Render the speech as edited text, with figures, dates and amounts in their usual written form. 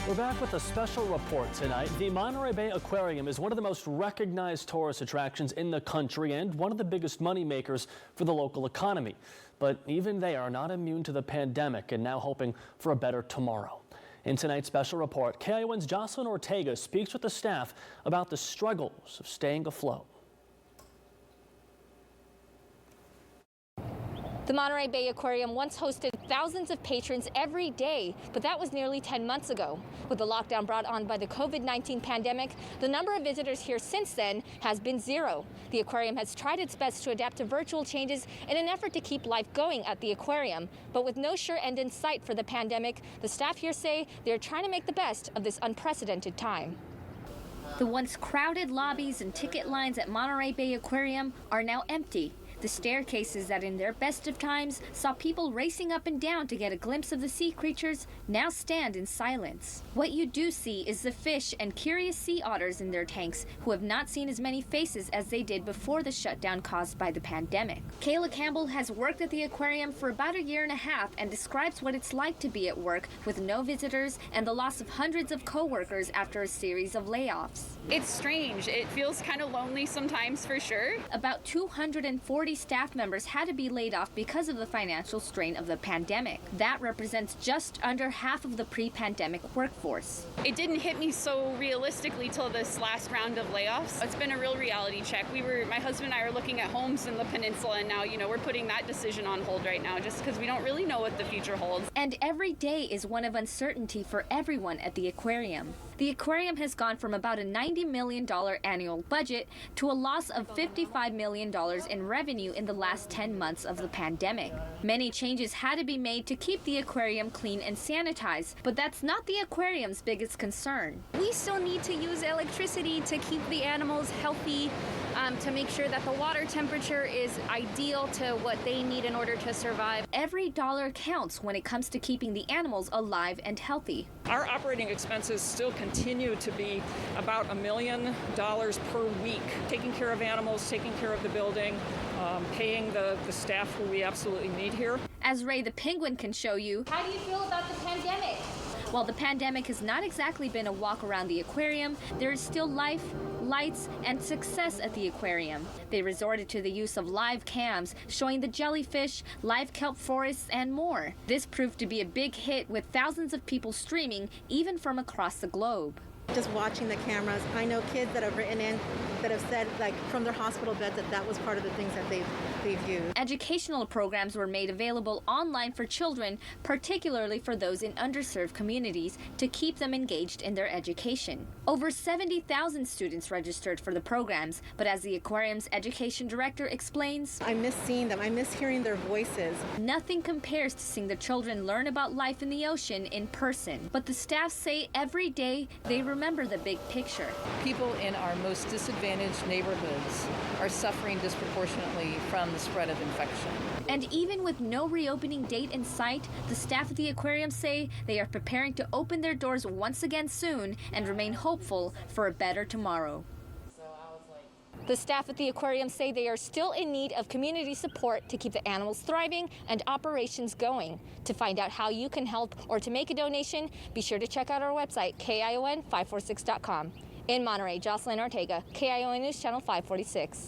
We're back with a special report tonight. The Monterey Bay Aquarium is one of the most recognized tourist attractions in the country and one of the biggest money makers for the local economy. But even they are not immune to the pandemic and now hoping for a better tomorrow. In tonight's special report, KION's Jocelyn Ortega speaks with the staff about the struggles of staying afloat. The Monterey Bay Aquarium once hosted thousands of patrons every day, but that was nearly 10 months ago. With the lockdown brought on by the COVID-19 pandemic, the number of visitors here since then has been zero. The aquarium has tried its best to adapt to virtual changes in an effort to keep life going at the aquarium. But with no sure end in sight for the pandemic, the staff here say they're trying to make the best of this unprecedented time. The once crowded lobbies and ticket lines at Monterey Bay Aquarium are now empty. The staircases that in their best of times saw people racing up and down to get a glimpse of the sea creatures now stand in silence. What you do see is the fish and curious sea otters in their tanks who have not seen as many faces as they did before the shutdown caused by the pandemic. Kayla Campbell has worked at the aquarium for about a year and a half and describes what it's like to be at work with no visitors and the loss of hundreds of co-workers after a series of layoffs. It's strange. It feels kind of lonely sometimes, for sure. About 240 staff members had to be laid off because of the financial strain of the pandemic. That represents just under half of the pre-pandemic workforce. It didn't hit me so realistically till this last round of layoffs. It's been a real reality check. My husband and I are looking at homes in the peninsula, and now, we're putting that decision on hold right now just because we don't really know what the future holds. And every day is one of uncertainty for everyone at the aquarium. The aquarium has gone from about a $90 million annual budget to a loss of $55 million in revenue in the last 10 months of the pandemic. Many changes had to be made to keep the aquarium clean and sanitized, but that's not the aquarium's biggest concern. We still need to use electricity to keep the animals healthy, to make sure that the water temperature is ideal to what they need in order to survive. Every dollar counts when it comes to keeping the animals alive and healthy. Our operating expenses still continue to be about $1 million per week, taking care of animals, taking care of the building, paying the staff who we absolutely need here. As Ray the Penguin can show you, how do you feel about the pandemic? While the pandemic has not exactly been a walk around the aquarium, there is still life, lights, and success at the aquarium. They resorted to the use of live cams, showing the jellyfish, live kelp forests, and more. This proved to be a big hit with thousands of people streaming, even from across the globe. Just watching the cameras, I know kids that have written in that have said, like, from their hospital beds that was part of the things that they've used. Educational programs were made available online for children, particularly for those in underserved communities, to keep them engaged in their education. Over 70,000 students registered for the programs, but as the aquarium's education director explains, I miss seeing them. I miss hearing their voices. Nothing compares to seeing the children learn about life in the ocean in person. But the staff say every day they remember the big picture. People in our most disadvantaged neighborhoods are suffering disproportionately from the spread of infection. And even with no reopening date in sight, the staff at the aquarium say they are preparing to open their doors once again soon and remain hopeful for a better tomorrow. The staff at the aquarium say they are still in need of community support to keep the animals thriving and operations going. To find out how you can help or to make a donation, be sure to check out our website, KION546.com. In Monterey, Jocelyn Ortega, KION News Channel 546.